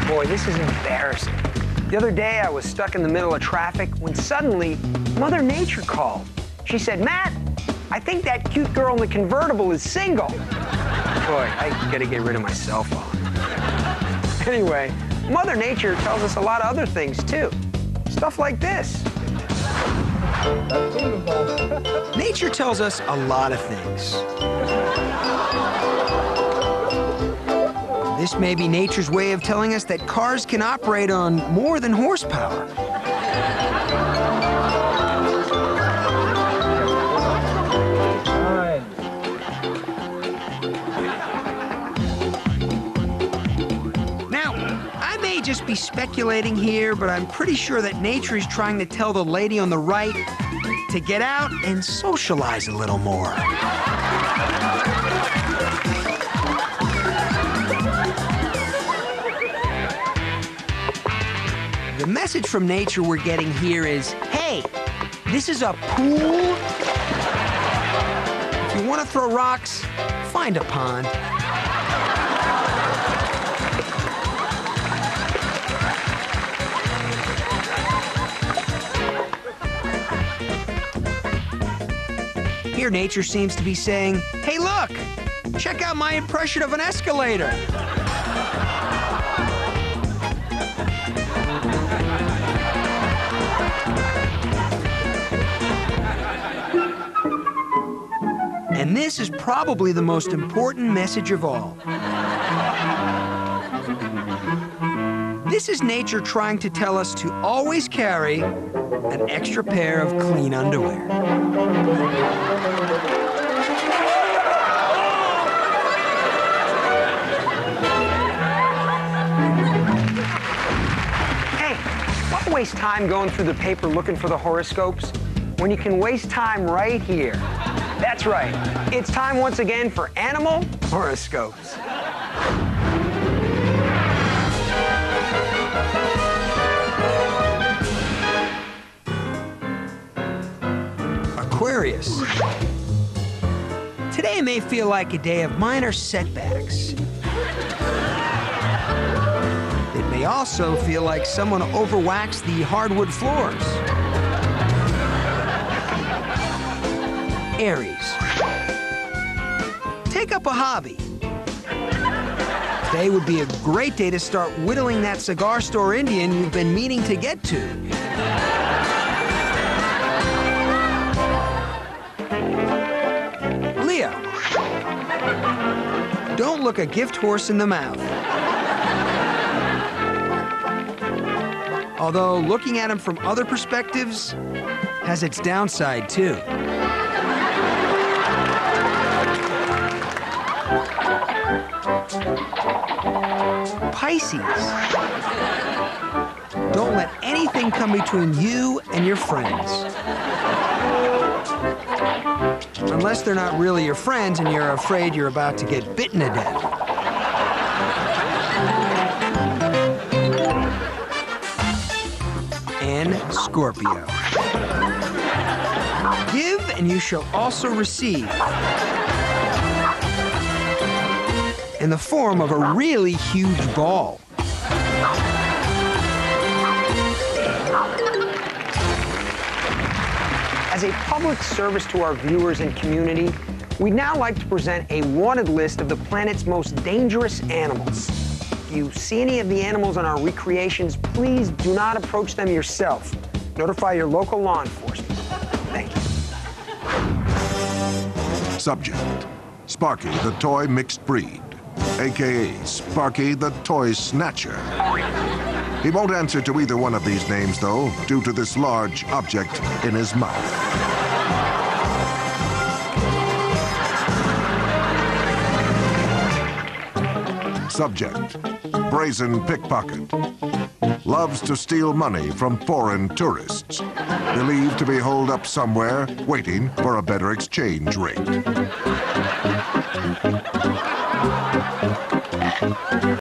Boy, this is embarrassing. The other day, I was stuck in the middle of traffic when suddenly Mother Nature called. She said, "Matt, I think that cute girl in the convertible is single." Boy, I gotta get rid of my cell phone. Anyway, Mother Nature tells us a lot of other things, too. Stuff like this. Nature tells us a lot of things. This may be nature's way of telling us that cars can operate on more than horsepower. Just be speculating here, but I'm pretty sure that nature is trying to tell the lady on the right to get out and socialize a little more. The message from nature we're getting here is, hey, this is a pool. If you want to throw rocks, find a pond. Here, nature seems to be saying, hey, look, check out my impression of an escalator. And this is probably the most important message of all. This is nature trying to tell us to always carry an extra pair of clean underwear. Hey, why waste time going through the paper looking for the horoscopes when you can waste time right here? That's right. It's time once again for Animal Horoscopes. Aquarius. Today may feel like a day of minor setbacks. It may also feel like someone overwaxed the hardwood floors. Aries. Take up a hobby. Today would be a great day to start whittling that cigar store Indian you've been meaning to get to. Leo. Don't look a gift horse in the mouth. Although looking at him from other perspectives has its downside, too. Pisces. Don't let anything come between you and your friends. Unless they're not really your friends and you're afraid you're about to get bitten to death. And Scorpio. Give and you shall also receive. In the form of a really huge ball. As a public service to our viewers and community, we'd now like to present a wanted list of the planet's most dangerous animals. If you see any of the animals on our recreations, please do not approach them yourself. Notify your local law enforcement. Thank you. Subject: Sparky the toy mixed breed, a.k.a. Sparky the toy snatcher. He won't answer to either one of these names, though, due to this large object in his mouth. Subject: Brazen pickpocket. Loves to steal money from foreign tourists. Believed to be holed up somewhere, waiting for a better exchange rate.